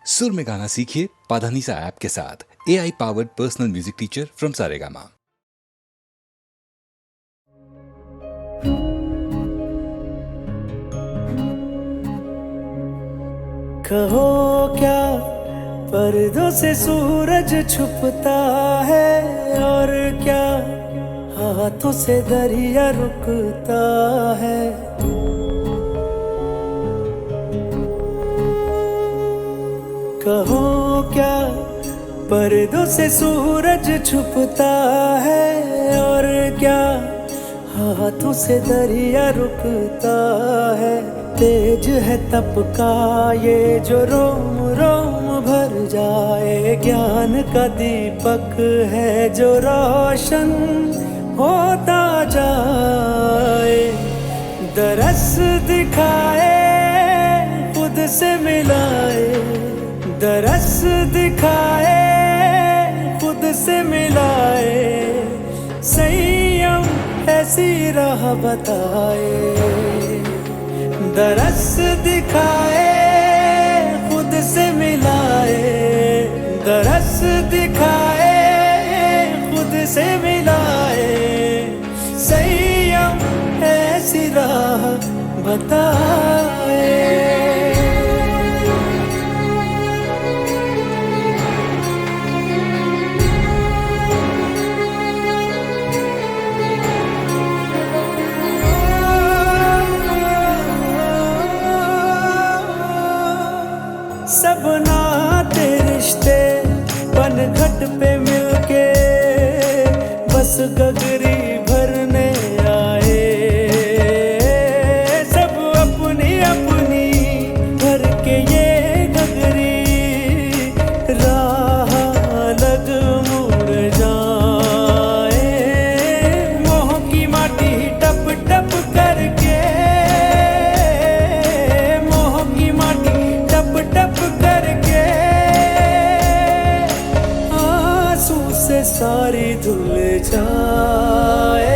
सुर में गाना सीखिए पाधानीसा ऐप के साथ। AI powered personal music teacher from Saregama. कहो क्या पर्दों से सूरज छुपता है, और क्या हाथों से दरिया रुकता है। कहो क्या पर्दों से सूरज छुपता है, और क्या हाथों से दरिया रुकता है। तेज है तप का ये जो रोम रोम भर जाए, ज्ञान का दीपक है जो रोशन होता जाए। दरस दिखाए खुद से मिलाए, दरस दिखाए खुद से मिलाए। संयम ऐसी राह बताए, दरस दिखाए खुद से मिलाए। दरस दिखाए खुद से मिलाए, संयम ऐसी राह बताए। सब नाते रिश्ते पनघट पे मिलके बस गगरी भरने आए। सब अपनी अपनी भर के ये गगरी राह अलग मुड़ जाए। मोह की माटी टप टप करके, मोह की माटी टप टप करके आंसू से सारी धुल जाए।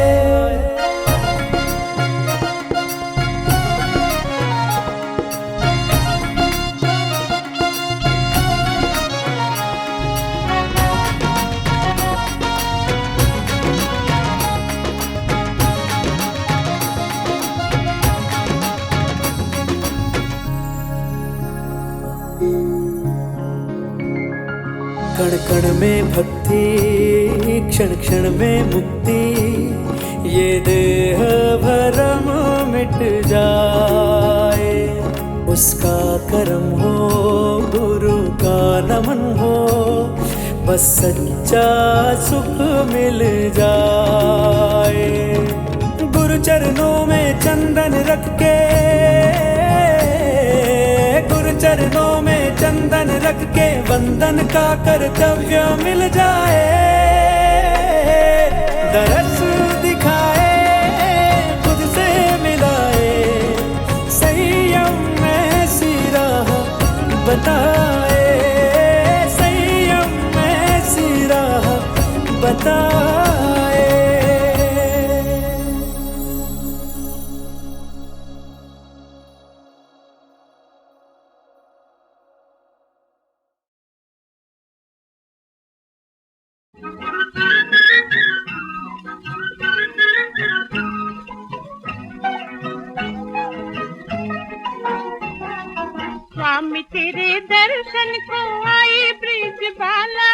कण कण में भक्ति, क्षण क्षण में मुक्ति। ये देह भरम मिट जाए। उसका करम हो, गुरु का नमन हो, बस सच्चा सुख मिल जाए। गुरु चरणों में चंदन रख के, गुरु चरणों में चंदन रख के वंदन का कर्तव्य मिल जाए। दरस दिखाए खुद से मिलाए, संयम ऐसी राह बताए। संयम ऐसी राह बताए। स्वामी तेरे दर्शन को आई ब्रिज बाला,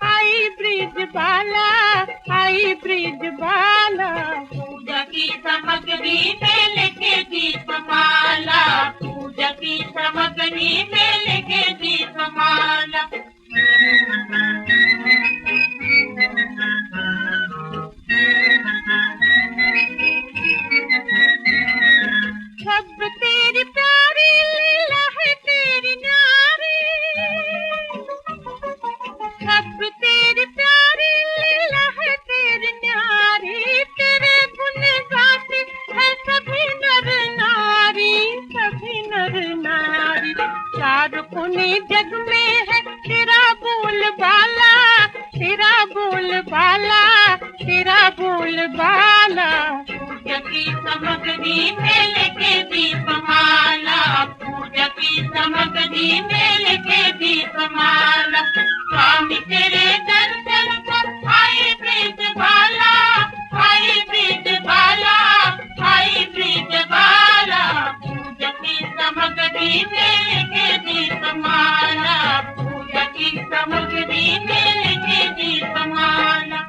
आई ब्रिज बाला, आई ब्रिज बाला। पूजा की सामग्री में लेके दीपमाला, पूजा की सामग्री में लेके दीपमाला। सब तेरी प्यारी लीला है तेरी न्यारी, सब तेरी प्यारी लीला है तेरी न्यारी। तेरे गुण गाते हैं सभी नर नारी, सभी नर नारी। चार कोने जग में है तेरा बोल बाला, तेरा बोल बाला, तेरा बोल बाला। पूजा की सामग्री में लेके दीपमाला, पूजा की सामग्री में लेके दीपमाला। दीपमाला स्वामी तेरे दर्शन को आई ब्रिज बाला आई ब्रिज बाला आई ब्रिज बाला पूजा की सामग्री में लेके दीपमाला पूजा की सामग्री में लेके दीपमाला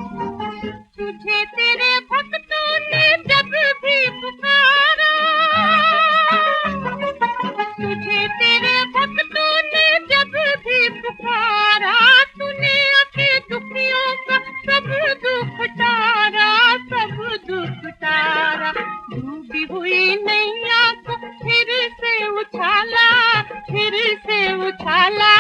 तुझे तेरे भक्तों ने जब भी पुकारा तुझे तेरे भक्तों ने जब भी पुकारा तूने अपने दुखियों का सब दुख टारा सब दुख टारा डूबी हुई नैया को फिर से उछाला फिर से उछाला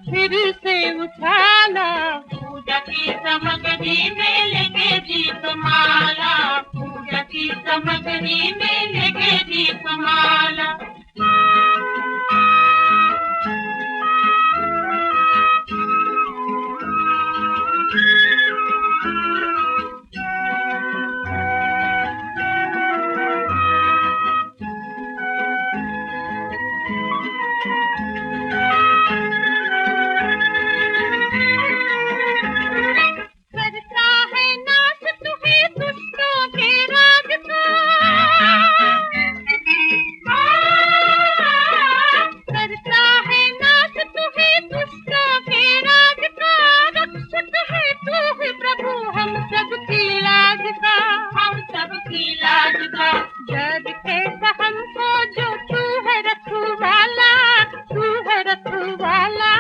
फिर से उछाला पूजा की सामग्री में लेके दीपमाला पूजा की सामग्री में लेके दीपमाला करता है नाश तुम्हें दुष्टों के राज का करता है नाश तुम्हें दुष्टों के राज का रक्षक है तू ही प्रभु हम सबकी लाज का हम सबकी लाज का डर कैसा हमको जो तू है रखवाला तू है रखवाला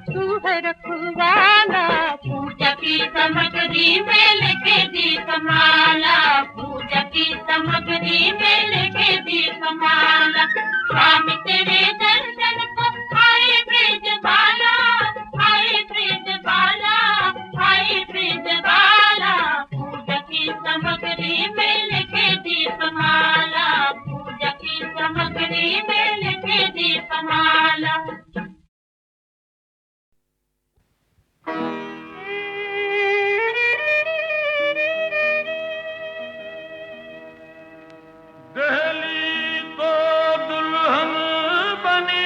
तू है रखवाला पूजा की सामग्री में लेके दीपमाला पूजा की सामग्री में लेके दीपमाला स्वामी तेरे दर्शन को आए ब्रिज बाला आए ब्रिज बाला आए ब्रिज बाला पूजा की सामग्री में लेके दीपमाला पूजा की सामग्री में लेके दीपमाला दहली तो दुल्हन बनी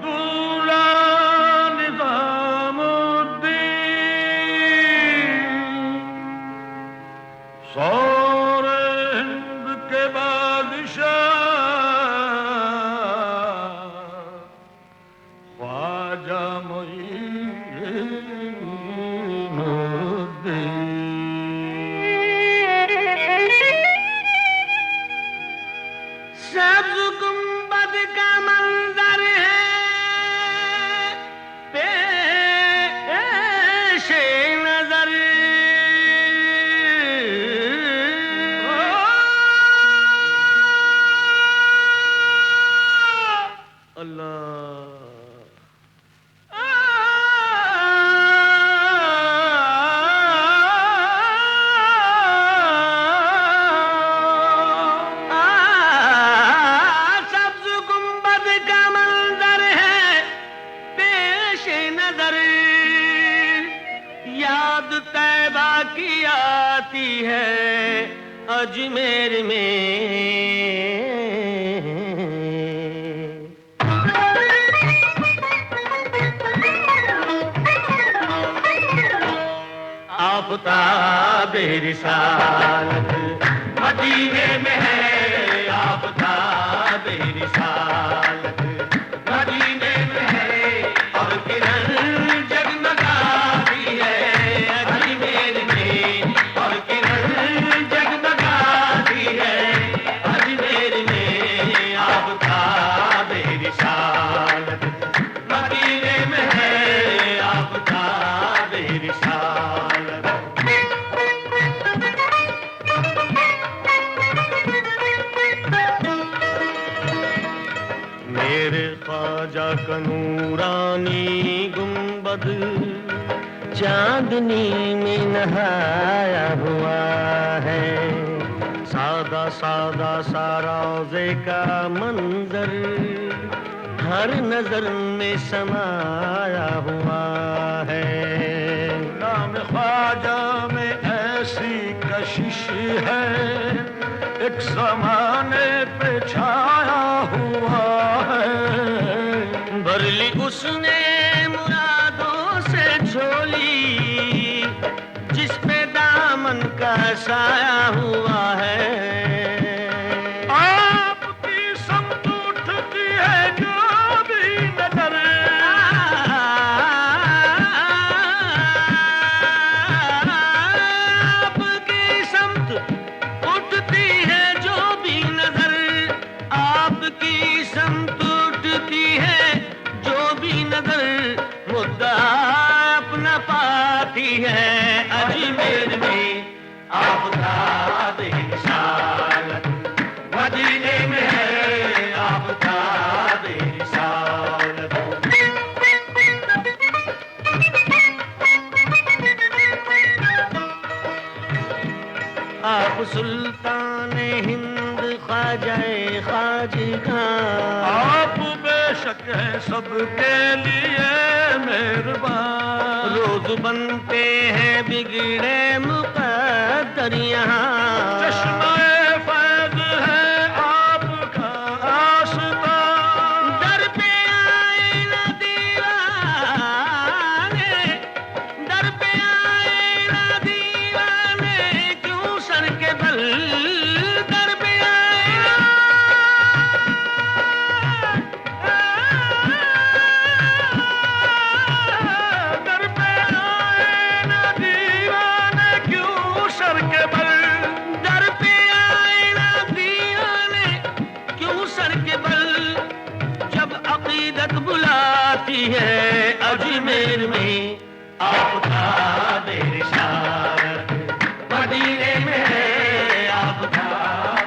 दूल्हा निजामुद्दीन सारे हिंद के बादशाह ख्वाजा सब्ज गुंबद का मंजर है पेश नजर सब्ज गुंबद का मंजर है पेश नजर याद तैबा की आती है अजमेर में आफ़ताब रिसालत मदीने में है आफ़ताब रिसालत मदीने में है और किरण जगमगाती है अजमेर में और किरण जगमगाती है अजमेर में आफ़ताब रिसालत मदीने में है आफ़ताब रिसालत मेरे ख्वाजा का नूरानी गुंबद चांदनी में नहाया हुआ है सादा सादा सा रोज़े का मंजर हर नजर में समाया हुआ है। नाम ख्वाजा में ऐसी कशिश है, एक ज़माने पे छाया हुआ है। भर ली उसने मुरादों से झोली, जिस पे दामन का साया हुआ है। आपकी समत उठती है जो भी नजर, आपकी समत उठती है जो भी नजर, आपकी समत उठती है जो भी नजर, मुद्दा अपना पाती है अजमेर में आपका रिसालत, मदीने में है आपका रिसालत। आप सुल्तान हिंद ख्वाजाए खाजिगा, आप बेशक है सबके लिए मेहरबान। रोज बनते हैं बिगड़े मुकद्दर यहाँ, चश्मे फैज़ है आपका आस्था, दर पे आए ना दीवाने, दर पे आए ना दीवाने, क्यों सर के बल, दर पे आए ना, दर पे आए ना दीवाने क्यों सर के बल। दर पे आए ना दीवाने क्यों सर के बल, जब अकीदत बुलाती है अजमेर में आपका रिसालत, मदीने में है आपका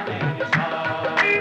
रिसालत।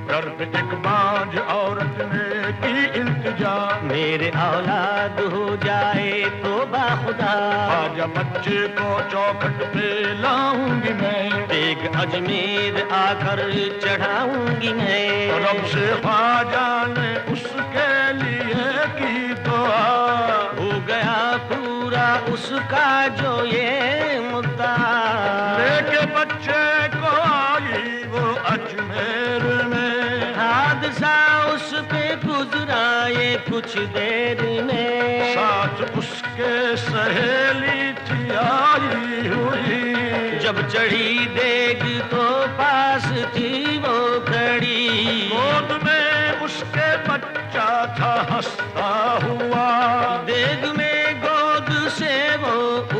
दर पे एक बांझ औरत ने की इल्तिजा, मेरे औलाद हो जाए तो बाखुदा, ख्वाजा बच्चे को चौखट पे लाऊंगी मैं। बेग अजमेर आकर चढ़ाऊंगी मैं। रब से ख्वाजा ने उसके लिए की दुआ, हो गया पूरा उसका जो ये मुद्दा, लेके बच्चे को आई वो अजमेर में। हादसा उस पे गुजरा ये कुछ देर में, साथ उसके सहेली थी आई हुई, जब चढ़ी देग तो पास थी वो खड़ी, गोद में उसके बच्चा था हंसता हुआ। देग में गोद से वो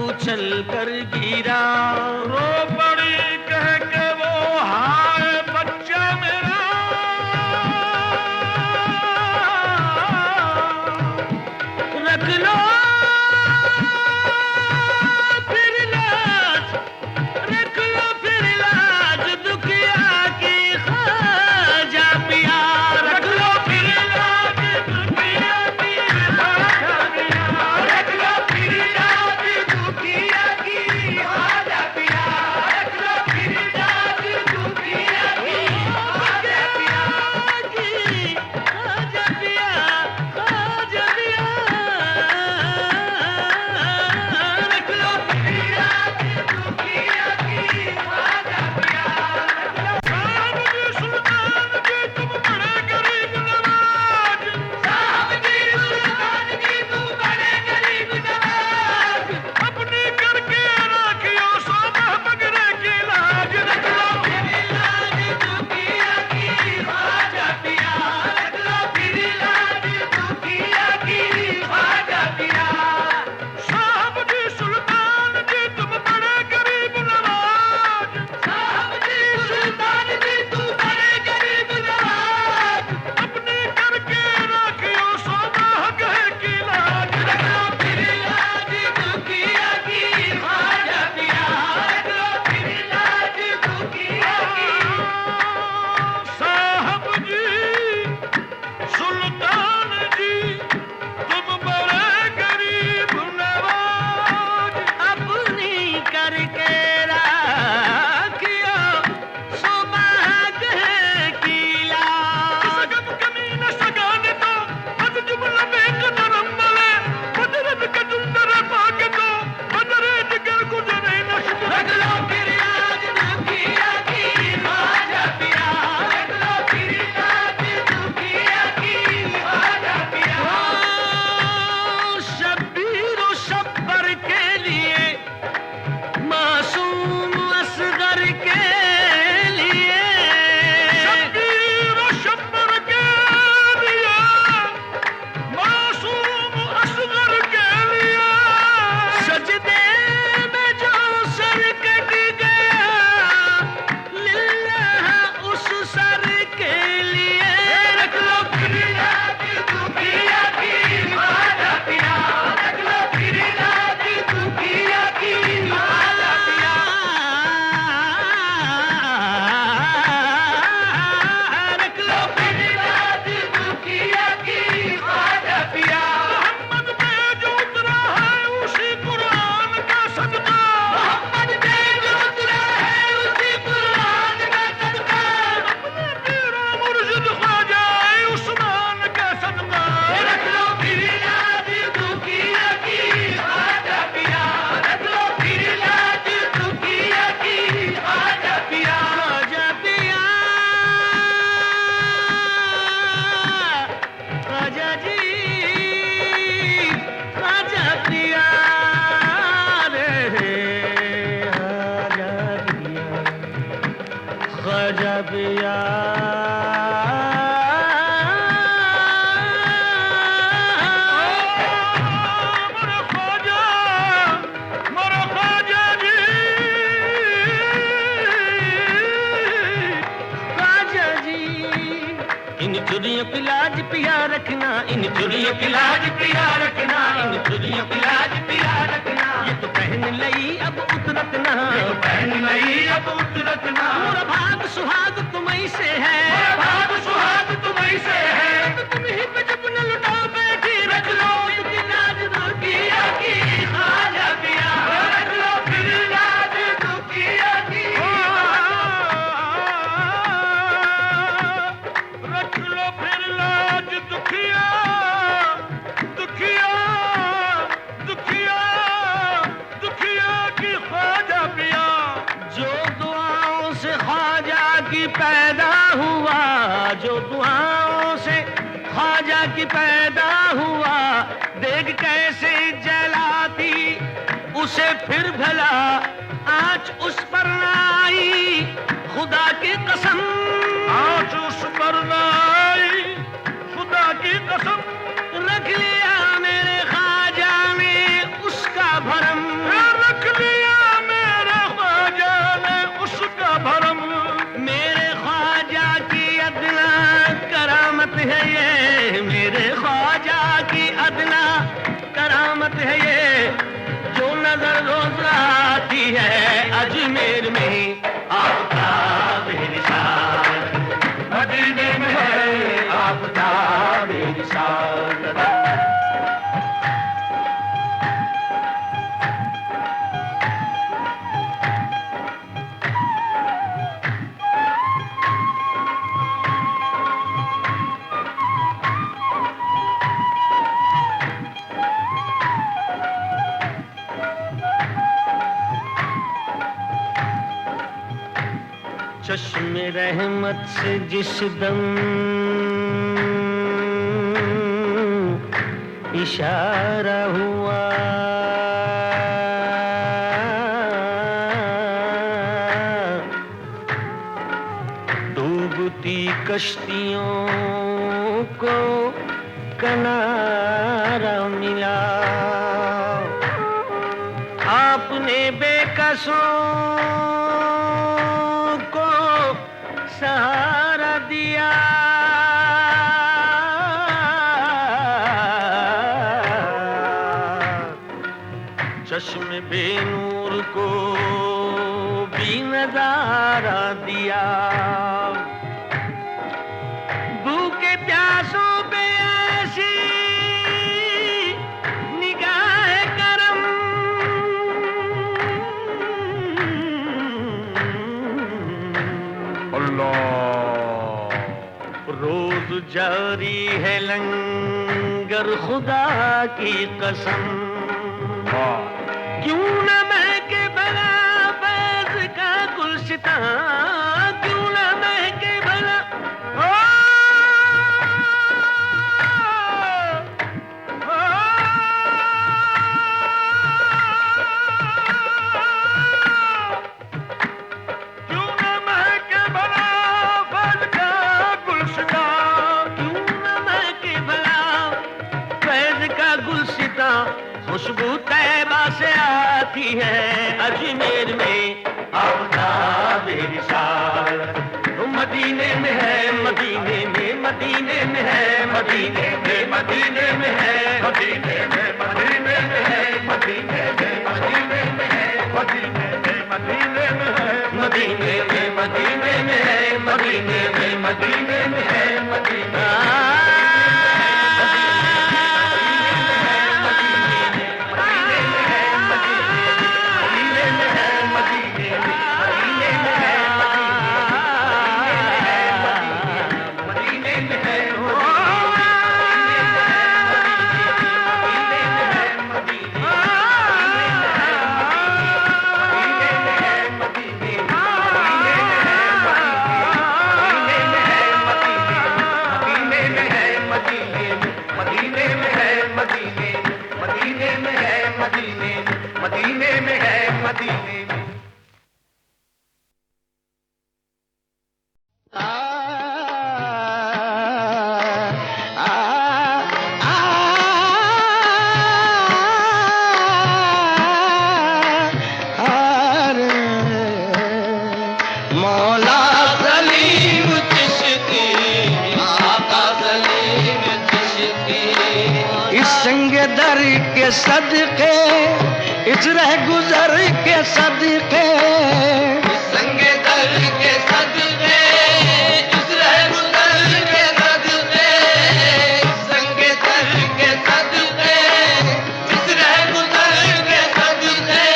उछल कर गिरा, रो पड़ी कह के वो हाय बच्चा मेरा, रख लो फिर लाज, रख लो फिर लाज दुखिया की ख्वाजा पिया, रख लो फिर लाज दुखिया की ख्वाजा पिया, रख लो फिर लाज दुखिया की ख्वाजा पिया, रख लो फिर लाज दुखिया की ख्वाजा पिया, ख्वाजा पिया, ख्वाजा पिया। चुड़ियों की लाज पिया रखना, इन चुड़ियों की लाज पिया रखना। ये तो पहन लई अब उतरत ना, ये तो पहन लई अब उतरत ना। मोरा भाग सुहाग तुम्हीं से है, मोरा भाग सुहाग तुम्हीं से है। तो तुम ही पे जब न लुटाओ बैठी रख लो इनकी लाज दुखिया की खाजा पिया, रख लो फिर लाज दुखिया की, रख लो फिर लाज दुखिया, दुखिया, दुखिया, दुखिया की ख्वाजा पिया। जो दुआओं से ख्वाजा की पैदा हुआ, जो दुआओं से ख्वाजा की पैदा हुआ, देख कैसे जलाती उसे फिर भला आँच उस पर न आई, खुदा की कसम आज उस पर न आई, खुदा की कसम। रख लिया मेरे ख्वाजा ने उसका भरम, रख लिया मेरे ख्वाजा ने उसका भरम। मेरे ख्वाजा की अदना करामत है ये, मेरे ख्वाजा की अदना करामत है ये, जो नजर रोज आती है अजमेर में आपका बेनिशान, मदीने में है आपका बेनिशान। चश्मे रहमत से जिस दम इशारा हुआ, डूबती कश्तियों को किनारा मिला, आपने बेकसों को सहारा दिया, चश्मे बेनूर को भी नजारा दिया, भूखे प्यासों पे ऐसी निगाह करम, रोज जारी है लंगर खुदा की कसम, क्यों न महके भला फैज़ का गुलशिता, क्यों न महके भला क्यों न महके भला फैज़ का गुलशिता, क्यों न महके भला फैज़ का गुलशिता, खुशबू तैबा से आती है अजमेर में आपका बेनिशान। मदीने में है, मदीने में, मदीने में है, मदीने में, मदीने में है, मदीने में, मदीने में है, मदीने में, मदीने में है, मदीने में, मदीने में है, मदीने में, मदीने में है, मदीने में, मदीने में है, मदीने इस संग दर के सदके, इस रह गुजर के सदके, इस संग दर के सदके, इस रह गुजर के सदके, इस संग दर के सदके, इस रह गुजर के सदके,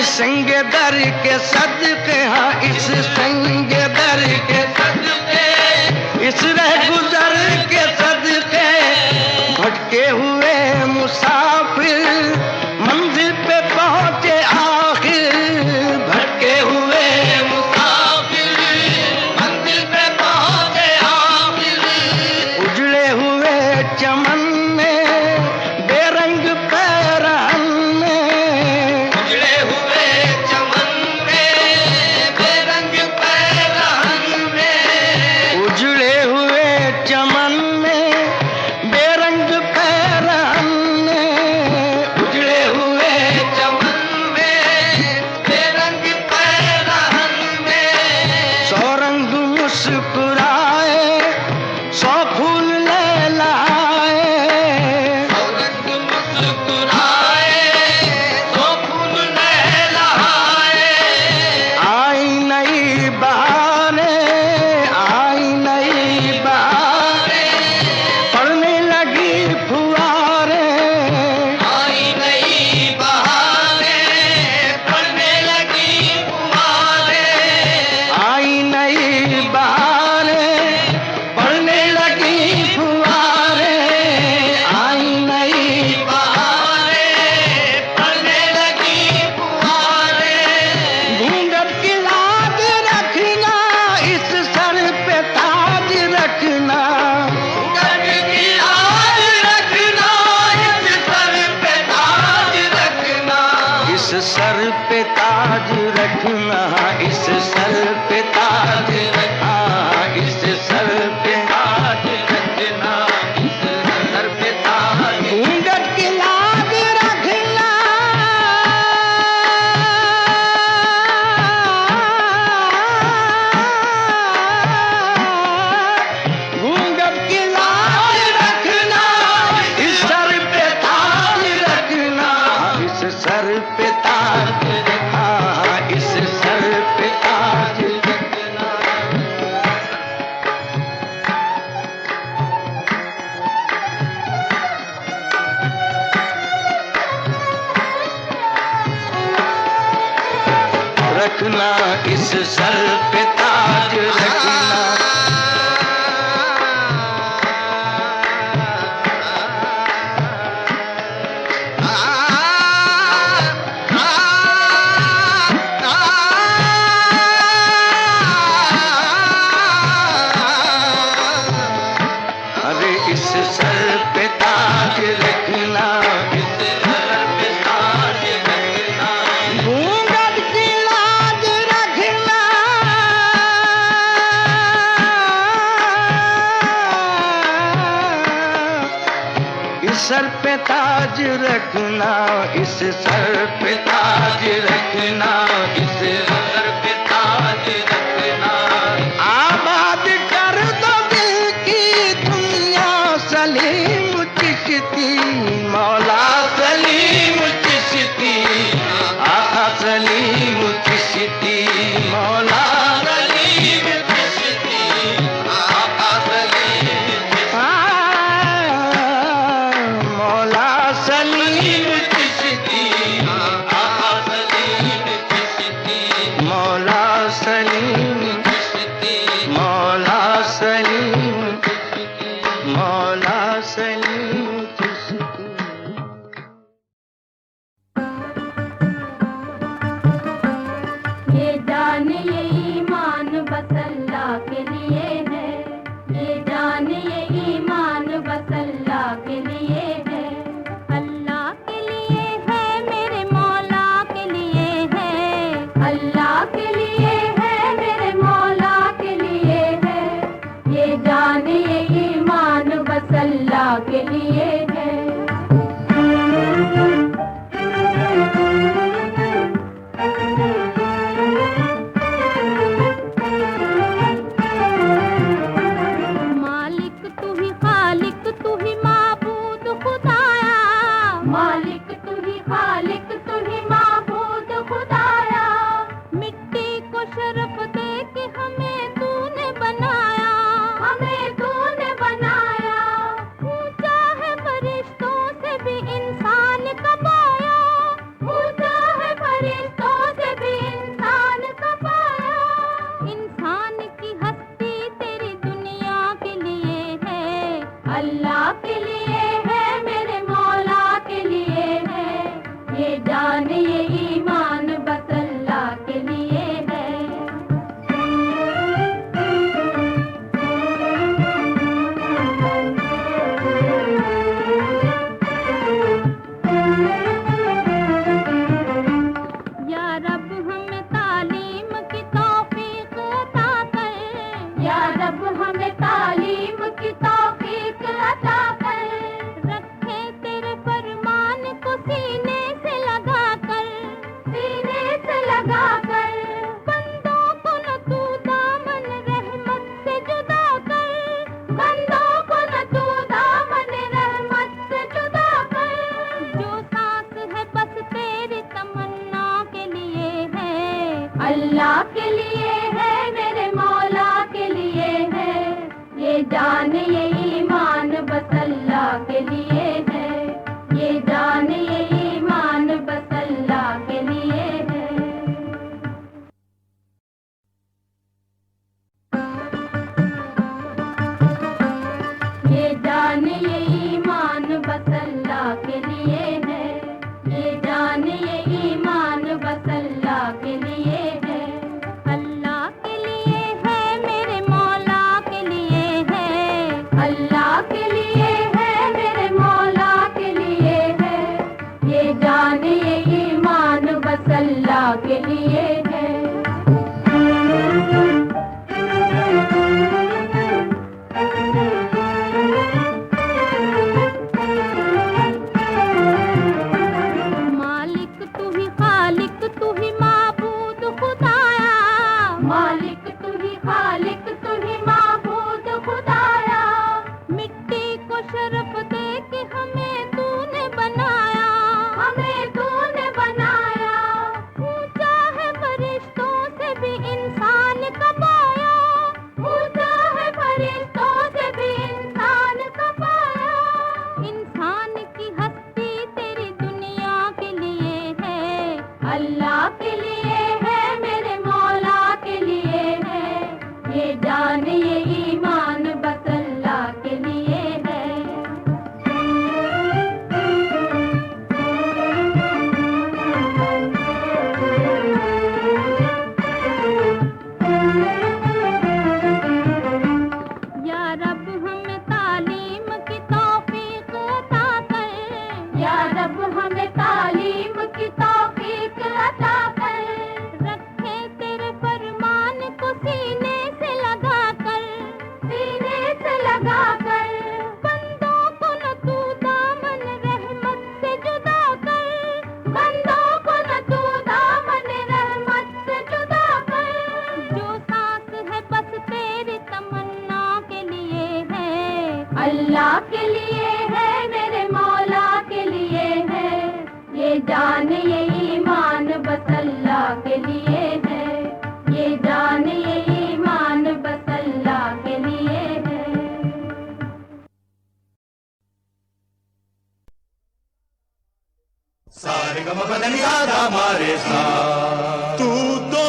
इस संग दर के सदके, हाँ इस संग दर के सदके, इस रह गुजर के सदके, भटके हुए मुसाफिर मंजिल पे पहुंचे आखिर, भटके हुए मुसाफिर मंजिल पे पहुंचे आखिर, उजड़े हुए चमन में बेरंग पैरहन में, उजड़े हुए चमन में बेरंग पैरहन में, उजड़े हुए चमन में बेरंग पैरहन में, उजड़े हुए चमन में बेरंग पैरहन में, सौ रंग मुस्कुराए, सौ फूल लहलाए, सौ रंग मुस्कुराए, सौ फूल लहलाए, आई नई बहारें, आई नई बहारें, पड़ने लगी फुहारें, आई नई बहारें, पड़ने लगी फुहारें, आई नई बहारें, पड़ने लगी फुहारें, आई नई बहारें, पड़ने लगी फुहारें, घूंघट की लाज रखना, इस सर पे ताज रखना, घूंघट की लाज रखना, इस सर पे ताज रखना, इस सर पे ताज रखना, इस सर पे ताज रखना, इस सर पे ताज रखना, इस सर पे ताज, घूंघट की लाज रखना, घूंघट की लाज रखना, इस सर पे ताज रखना, इस सर पे ताज रखना, इस सर पे ताज रखना। रखना इस सर पे ताज रखना, अरे इस सर पे ताज रखना, इस सर पे ताज रखना, घूंघट की लाज रखना, इस सर पे ताज रखना, इस सर पे ताज रखना, इस सर पे ताज रखना, आबाद कर दो दिल की दुनिया सलीम चिश्ती, मौला सलीम चिश्ती, आका सलीम चिश्ती, मौला सलीम चिश्ती, आका सलीम मौला सलीम चिश्ती, आका सलीम चिश्ती, मौला सलीम चिश्ती, मौला सलीम चिश्ती, मौला सलीम चिश्ती। ये जान ये ईमान बस अल्लाह के लिए है, ये जान ये ईमान बस अल्लाह के लिए है, अल्लाह के मालिक तू ही खालिक तू ही माबूद खुदाया। मिट्टी को शरफ दे के हमें तूने बनाया, हमें तूने बनाया। ऊंचा है फरिश्तों से भी इंसान का पाया, ऊंचा है फरिश्तों से भी इंसान का पाया। इंसान की हस्ती तेरी दुनिया के लिए है, अल्लाह के लिए है, मेरे मौला के लिए है। ये जान ये ईमान बस अल्लाह के लिए है। या रब हमें तालीम की तौफीक अता कर, या रब हमें तालीम की तौफीक अता कर। रखे तेरे फरमान को सीने से लगा कर, सीने से लगा कर। बंदों को न तू दामन रहमत से जुदा कर, बंदों को न तू दामन रहमत से जुदा कर। जो सांस है बस तेरी तमन्ना के लिए है, अल्लाह के लिए है, मेरे मौला के लिए है। ये जान ये ईमान बस अल्लाह के लिए है, ये जान ये ईमान बस अल्लाह के लिए है। ये जान ये ईमान बस अल्लाह के लिए है, ये जान ये ईमान बस अल्लाह के लिए है। अल्लाह के लिए है, मेरे मौला के लिए है, अल्लाह के लिए है, मेरे मौला के लिए है। ये जान ये ईमान बस अल्लाह के लिए है। मालिक तू ही खालिक तू ही माबूद खुदाया, मालिक तू ही खालिक तू ही माबूद खुदाया। मिट्टी को शरफ दे के हमें तूने बनाया, हमें तूने बनाया। ऊंचा है फरिश्तों से भी इंसान का पाया, ऊंचा है फरिश्तों से भी इंसान का पाया। इंसान की हस्ती तेरी दुनिया के लिए है, अल्लाह के लिए है, मेरे मौला के लिए है। ये जान ये ईमान बस अल्लाह के लिए है। या रब हमें तालीम की तौफीक अता कर, या रब हमें तालीम की तौफीक अता कर। रखे तेरे फरमान को सीने से लगा कर, सीने से लगा कर। बंदों को न तू दामन रहमत से जुदा कर, बंदों को न तू दामन रहमत से जुदा कर। जो सांस है बस तेरी तमन्ना के लिए है, अल्लाह के लिए है, मेरे मौला के लिए है। ये जान ये ईमान बस अल्लाह के लिए है, ये जान ये ईमान बस अल्लाह के लिए है। सारे गम बदन याद हमारे साथ। तू तो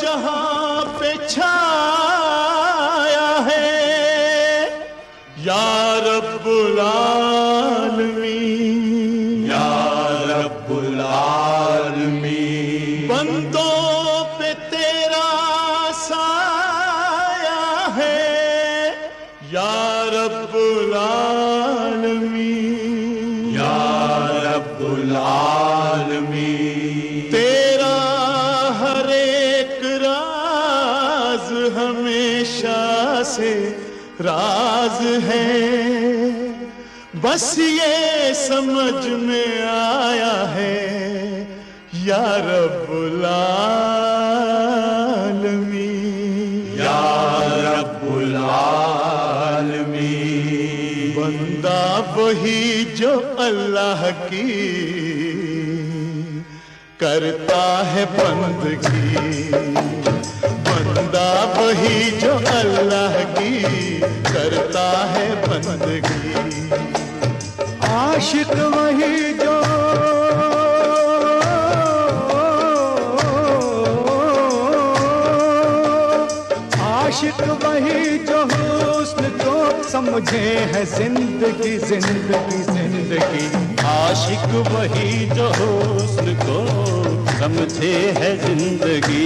जहां पे छाया है या रब्बुल आलमीन, या रब्बुल आलमीन। बंदों पे तेरा साया है या रब्बुल आलमीन, या रब्बुल आलमीन। तेरा हर एक राज हमेशा से राज है, बस ये समझ में आया है या रब्बुल आलमीन, या रब्बुल आलमीन। बंदा वही जो अल्लाह की करता है बंदगी, बंदा वही जो अल्लाह की करता है बंदगी। आशिक वही जो आशिक वही जो हुस्न को समझे है जिंदगी जिंदगी जिंदगी। आशिक वही जो हुस्न को समझे है जिंदगी।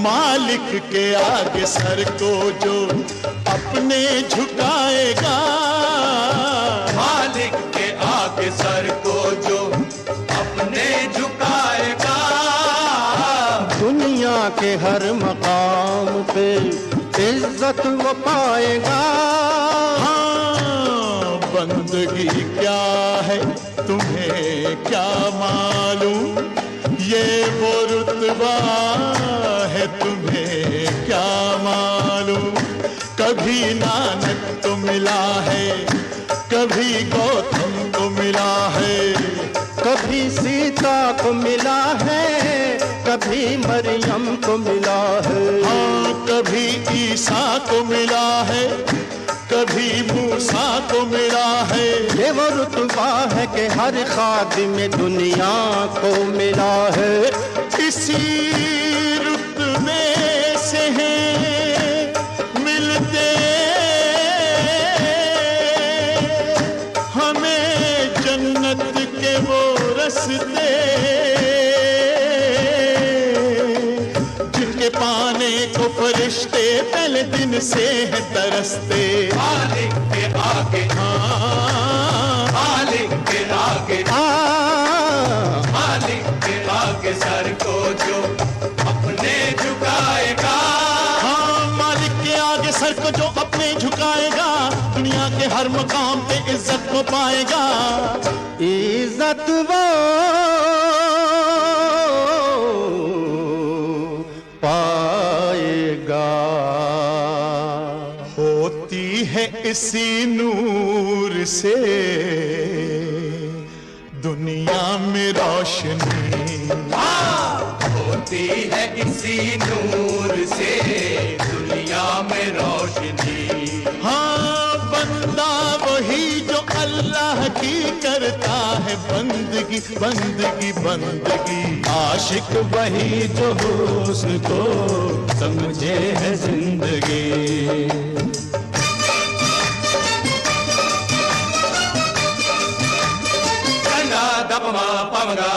मालिक के आगे सर को जो अपने झुकाएगा, मालिक के आगे सर को जो अपने झुकाएगा, दुनिया के हर मकाम पे इज्जत वो पाएगा। हाँ, बंदगी क्या है तुम्हें क्या मालूम, ये वो रुतबा है तुम्हें क्या मालूम। कभी नानक को मिला है, कभी गौतम को मिला है, कभी सीता को मिला है, कभी मरियम को मिला है। हाँ, कभी ईसा को मिला है, कभी मूसा को मिला है। ये वो रुतबा है कि हर खादिम दुनिया को मिला है। इसी रुतबे से हैं मिलते हमें जन्नत के वो रस्ते, जिनके पाने को फरिश्ते पहले दिन से है तरसते। मालिक के आगे, मालिक के आगे, मालिक के आगे सर को जो अपने झुकाएगा। हाँ, मालिक के आगे सर को जो अपने झुकाएगा, दुनिया के हर मकाम पे इज्जत को पाएगा। इज्जत वो पाएगा, होती है इसी नूर से दुनिया में रोशनी। होती है इसी नूर से दुनिया में रोशनी। हाँ, बंदा वही जो अल्लाह की करता है बंदगी बंदगी बंदगी। आशिक वही जो हुस्न को समझे है जिंदगी। गंगा दपमा पमगा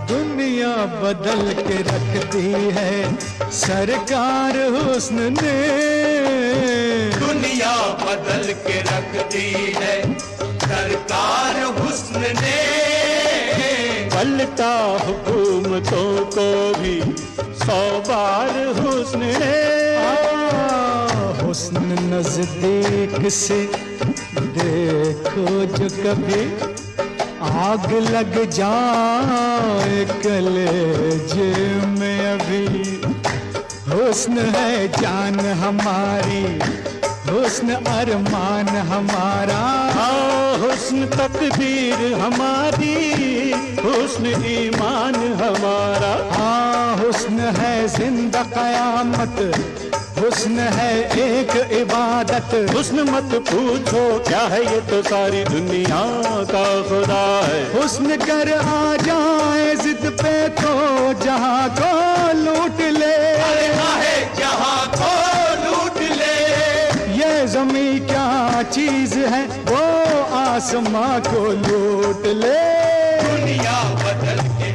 दुनिया बदल के रखती है सरकार हुस्न ने, दुनिया बदल के रखती है सरकार हुस्न ने। पलटा हुकूमतों को भी 100 बार हुस्न ने। हुस्न नजदीक से देखो जो कभी आग लग जाए कलेजे में अभी। हुस्न है जान हमारी, हुस्न अरमान हमारा। हुस्न तकदीर हमारी, हुस्न ईमान हमारा। हुस्न है जिंदा कयामत, हुस्न है एक इबादत। हुस्न मत पूछो क्या है ये तो सारी दुनिया का खुदा है। हुस्न कर आ जाए जिद पे तो जहां को लूट ले। है जहां को लूट ले। ये जमी क्या चीज है वो आसमां को लूट ले। दुनिया बदल के,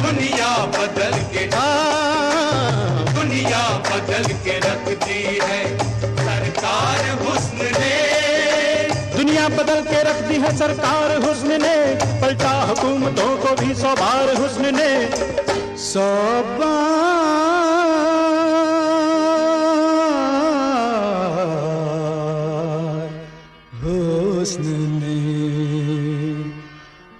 दुनिया बदल के, दुनिया बदल के रखती है दुनिया बदल के रख दी है सरकार हुस्न ने, पलटा हुकूमतों को भी 100 बार हुस्न ने, 100 बार हुस्न ने।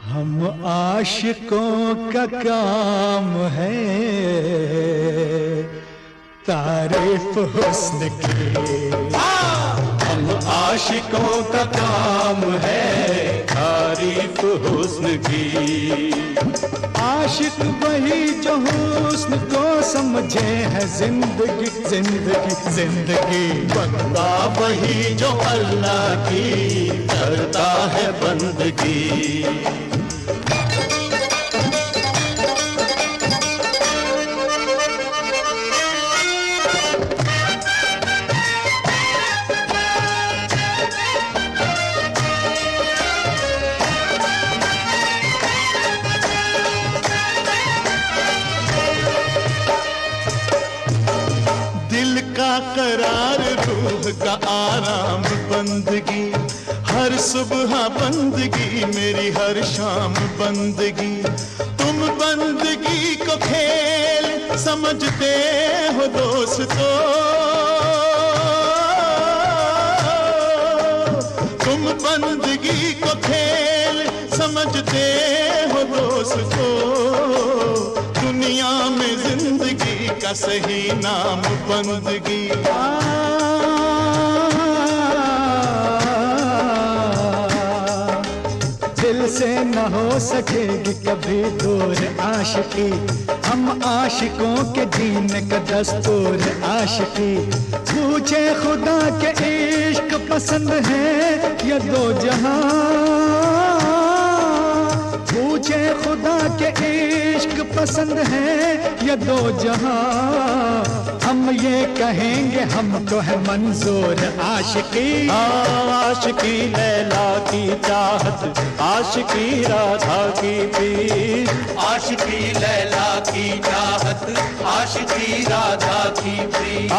हम आशिकों का काम है तारीफ हुस्न की, हम आशिकों का काम है तारीफ हुस्न की। आशिक वही जो हुस्न को समझे है जिंदगी जिंदगी जिंदगी, बंदा वही जो अल्लाह की करता है बंदगी। करार रूह का आराम बंदगी, हर सुबह बंदगी मेरी हर शाम बंदगी। तुम बंदगी को खेल समझते हो दोस्तों, तुम बंदगी को खेल समझते हो दोस्तों। दुनिया में जिंदगी का सही नाम बंदगी। दिल से न हो सकेगी कभी दूर आशिकी, हम आशिकों के जीने का दस्तूर आशिकी। पूछे खुदा के इश्क पसंद है या दो जहां, पूछे खुदा के इश्क पसंद है या दो जहां, हम ये कहेंगे हमको है मंजूर आशिकी। आशिकी लैला की चाहत, आशिकी राधा की पीर, आशिकी लैला की चाहत, आशिकी राधा की पीर।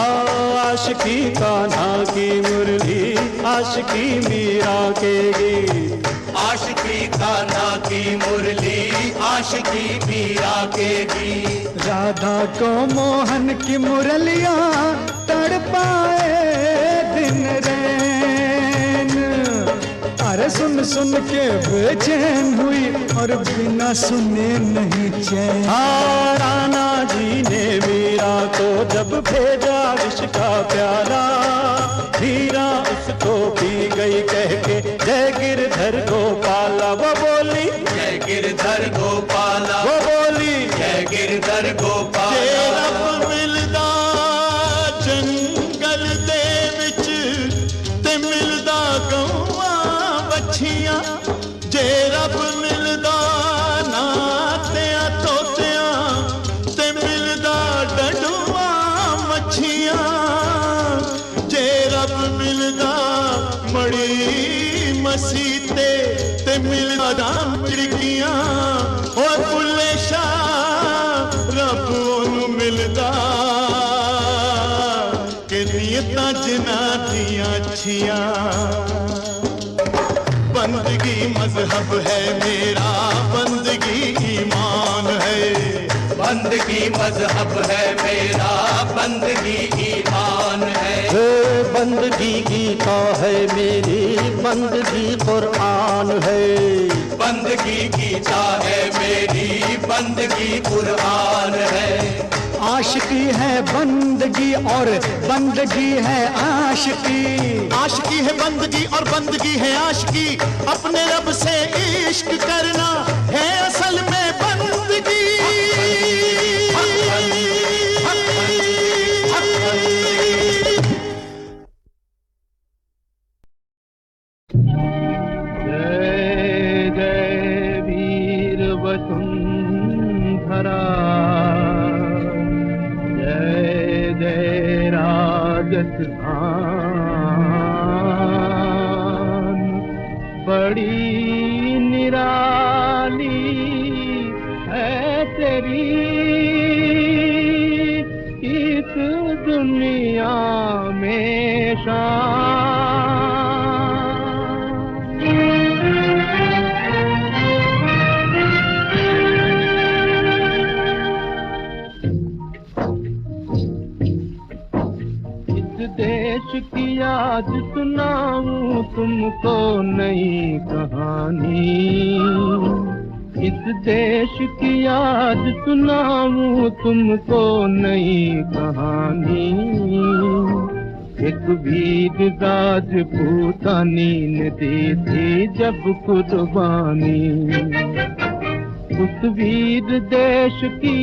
आशिकी कान्हा की मुरली, आशिकी मीरा के गीत, आशिकी कान्हा की मुरली, आशिकी मीरा के गीत। राधा को मोहन की मुरलियां तड़पाए दिन रैन, अरे सुन सुन के बेचैन हुई और बिना सुने नहीं चैन। राणा जी ने मीरा को जब भेजा विष का प्याला, हीरा उसको पी गई कह के जय गिरधर गोपाला। वो बोली जय गिरधर गोपाला, वो बोली जय गिरधर गोपाला। रब मिलदा जंगल दे विच ते मिलदा गौआं बछियां, जे रब मिलदा नातियां तोतियां ते मिलदा डडुआं मच्छियां, जे रब मिलदा मड़ी मसीते ते मिलदा दाम चिड़कियां। और बुल्ले शाह रब ओनू मिलदा कि नीयतां जिना दियां अच्छियां। बंदगी मजहब है मेरा, बंदगी ईमान है, बंदगी मजहब है मेरा, बंदगी ईमान है। बंदगी गीता है मेरी, बंदगी कुरान है, बंदगी गीता है मेरी, बंदगी कुरान है। आशिकी है बंदगी और बंदगी है आशिकी, आशिकी है बंदगी और बंदगी है आशिकी। अपने रब से इश्क करना है असल में बंदगी। जय जय वीर वसुंधरा, जय जय राजस्थान, बड़ी निराली है तेरी इस दुनिया में शान। तुमको नई कहानी, इस देश की याद सुनाऊं तुमको नई कहानी। एक वीर राजपूतानी ने दी थी जब कुर्बानी, उस वीर देश की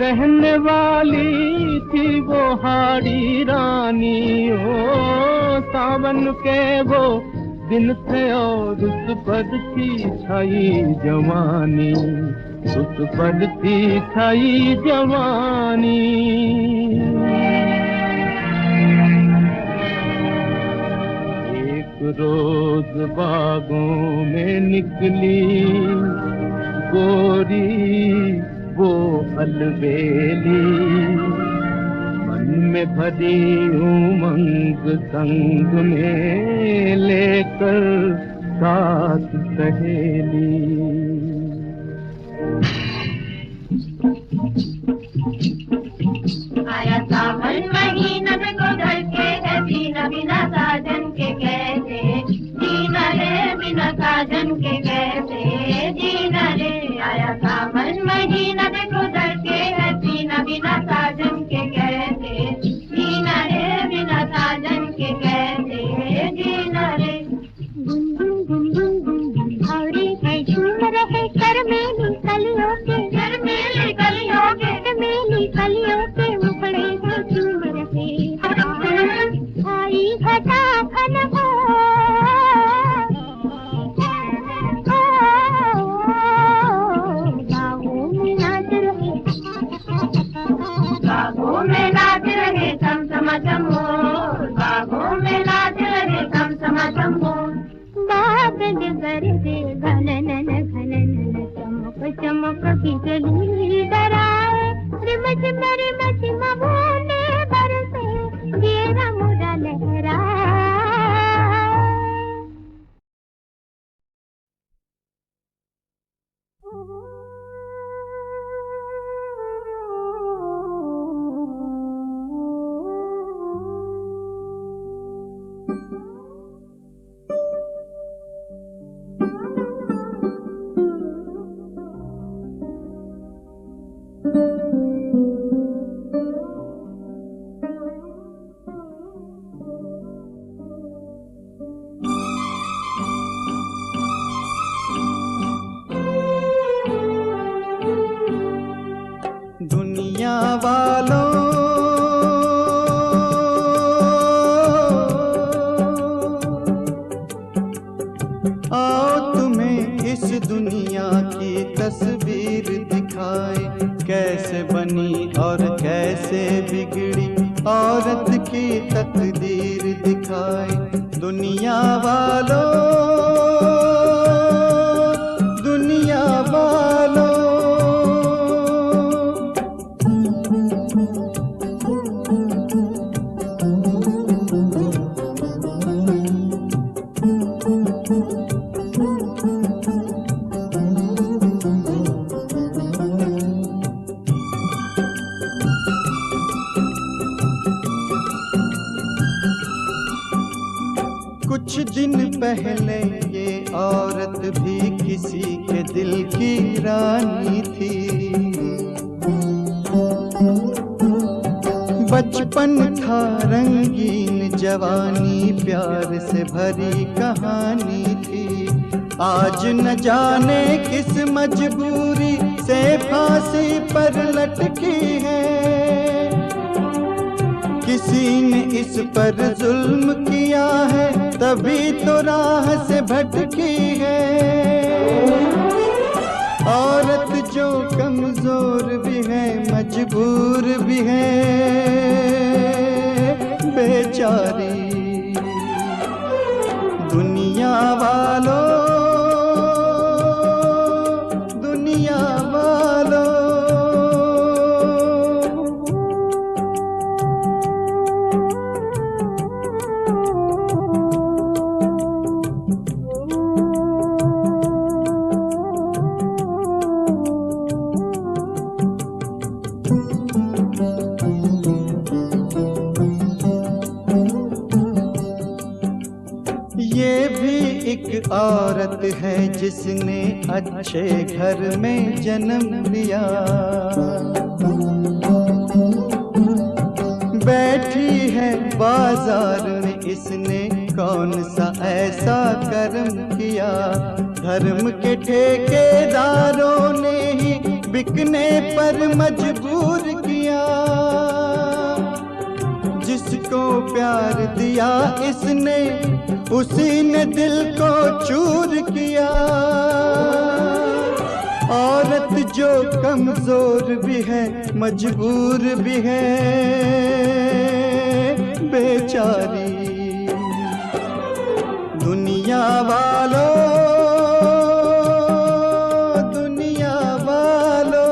रहने वाली थी वो हाड़ी रानी। ओ सावन के वो दिन थे और उस पर थी छाई जवानी, उस पर थी छाई जवानी। एक रोज बागों में निकली गोरी वो अलबेली, मन में भरी उमंग संग में लेकर साथ सहेली। आया सावन महीना में गुजर के है जीना बिना साजन के कैसे जीना रे, बिना साजन के कैसे जीना रे। आया सावन महीना में गुजर के है जीना बिना साजन के कैसे जीना रे, बिना साजन के कैसे जीना रे। भावरी है झूम रहे कर मेली कलियों के, कर मेली कलियों के, मेली कलियों के मुखड़े से झूम रहे। आई घटा घन हो बागों में नाच रहे, बागों में नाच रहे सम सम चमो, बागों में नाच रहे सम सम चमो। बादल गरजे घनन घनन चमक चमक बिजली डराए, रिम झिम बूंदे बरसे घेरा मुड़ा लहराए। दुनिया वालों आओ तुम्हें इस दुनिया की तस्वीर दिखाए, कैसे बनी और कैसे बिगड़ी औरत की तकदीर दिखाए। दुनिया वालों, दुनिया वालों कुछ दिन पहले ये औरत भी किसी के दिल की रानी थी। बचपन था रंगीन, जवानी प्यार से भरी कहानी थी। आज न जाने किस मजबूरी से फांसी पर लटकी है, किसी ने इस पर जुल्म किया है तभी तो राह से भटकी है। औरत जो कमजोर भी है मजबूर भी है बेचारी। दुनिया वालों, दुनिया वालों ये भी एक औरत है जिसने अच्छे घर में जन्म लिया, बैठी है बाजार में इसने कौन सा ऐसा कर्म किया। धर्म के ठेकेदारों ने ही बिकने पर मजबूर किया, जिसको प्यार दिया इसने उसी ने दिल को चूर किया। औरत जो कमजोर भी है मजबूर भी है बेचारी। दुनिया वालों दुनिया वालों,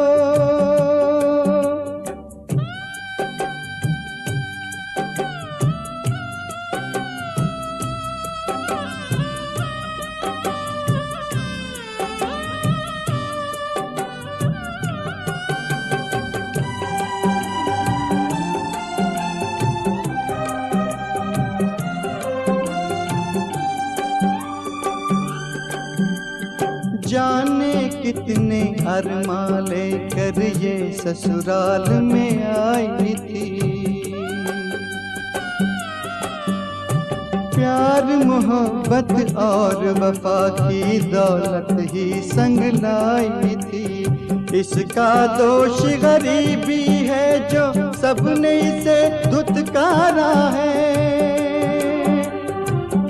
जाने कितने अरमां लेकर ये ससुराल में आई थी। प्यार मोहब्बत और वफा की दौलत ही संग लाई थी। इसका दोष गरीबी है जो सबने इसे धुतकारा है।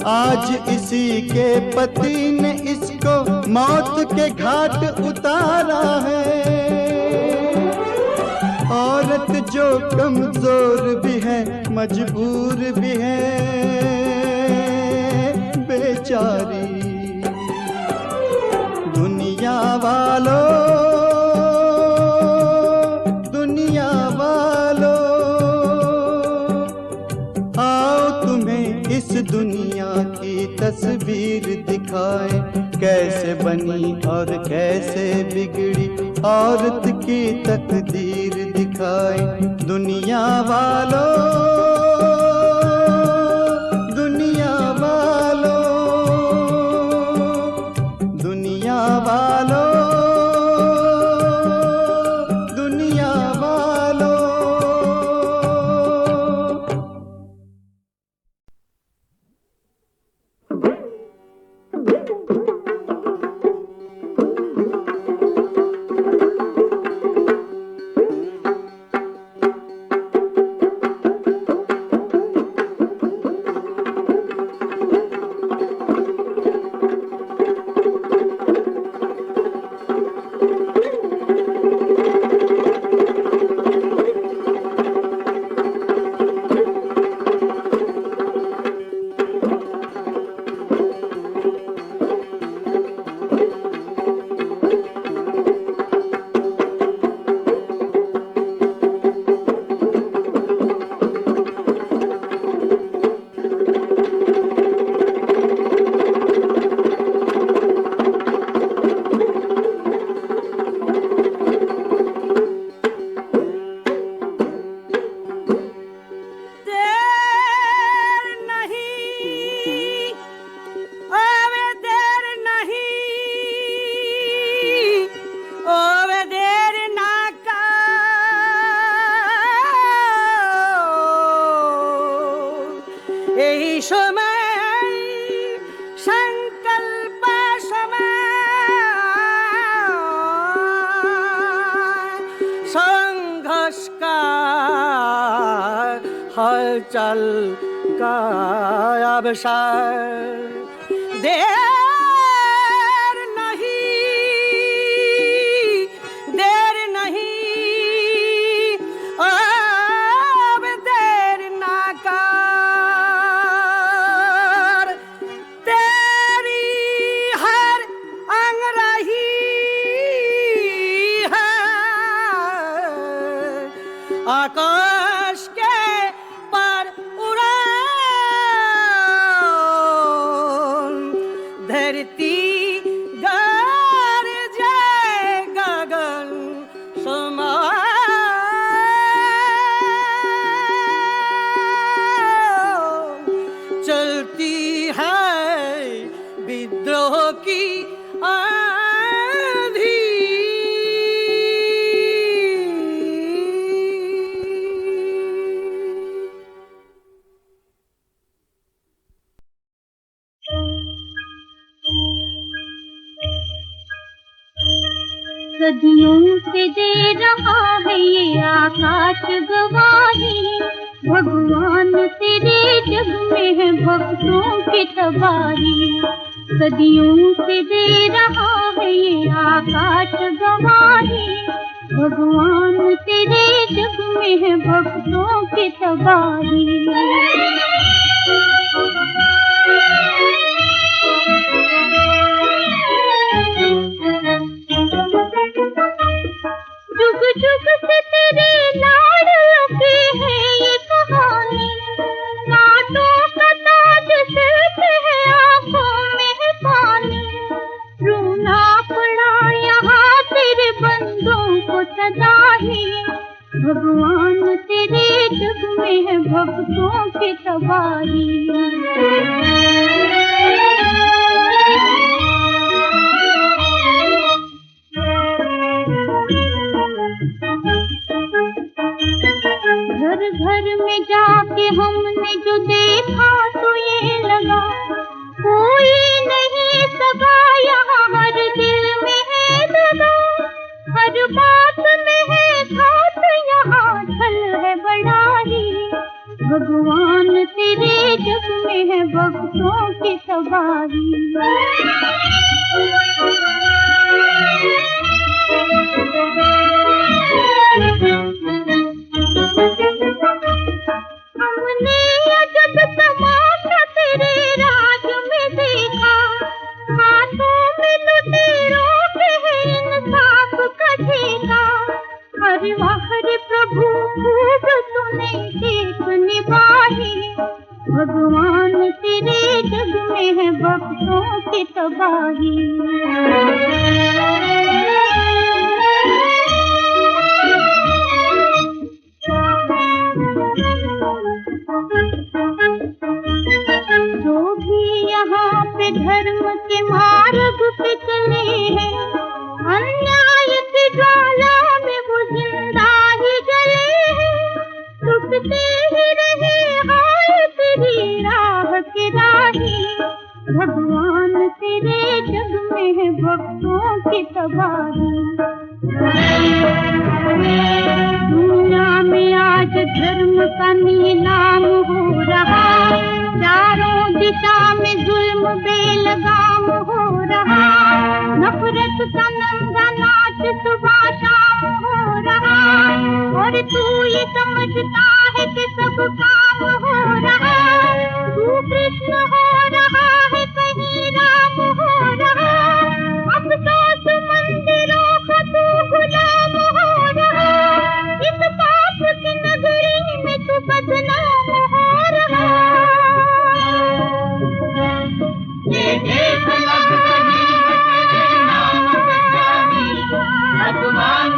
आज इसी के पति ने इसको मौत के घाट उतारा है। औरत जो कमजोर भी है मजबूर भी है बेचारी। दुनिया वालों दुनिया वालों, आओ तुम्हें इस दुनिया की तस्वीर दिखाए, कैसे बनी और कैसे बिगड़ी औरत की तकदीर दिखाए। दुनिया वालों दुनिया वालों दुनिया वालों दुनिया वालों। हलचल का अवसर देर नहीं अब देर ना कर। तेरी हर अंग रही है आकाश के पर उड़ान, धरती गरजे गगन समान। चलती है विद्रोह की आंधी। सदियों से दे रहा है ये आकाश गवाही, भगवान तेरे जग में है भक्तों की तबाही। सदियों से दे रहा है ये आकाश गवाही, भगवान तेरे जग में है भक्तों की तबाही। जुग जुग से तेरे लाड लगे है ये कहानी, कांटों का ताज सिर्फ है आंखों में पानी। रोना पड़ा यहाँ तेरे बंदों को सदा ही, भगवान तेरे जग में है भक्तों की तबाही। घर घर में जाके हमने जो देखा तो ये लगा, कोई नहीं सगा यहाँ हर दिल में है दगा। हर बात में है घात यहाँ छल है बड़ा ही, भगवान तेरे जग में है भक्तों की तबाही। हमने अजब तमाशा तेरे राज में देखा, हाथों में लुटेरों के है इंसाफ का ठेका। अरे वाह रे प्रभु खूब तूने देख निभाई, भगवान तेरे जग में है भक्तों की तबाही। जो भी यहाँ पे धर्म के मार्ग पे चले हैं, अन्याय की ज्वाला में वो जिंदा ही जले हैं। टूटते ही रहे हाय तेरी राह के राही, भगवान तेरे जग में है भक्तों की तबाही। दुनिया में आज धर्म का नीलाम हो रहा, चारों दिशा में जुल्म बेलगाम हो रहा। नफरत का नंगा नाच सुबह शाम हो रहा, और तू ये समझता है कि सब काम हो रहा। तू कृष्ण हो रहा है कहीं राम हो रहा, अफसोस मंदिरों का तू गुलाम हो रहा। इस पाप की नगरी में तू बदनाम हो रहा। ये देश लग रही है तेरे नाम पे, भगवान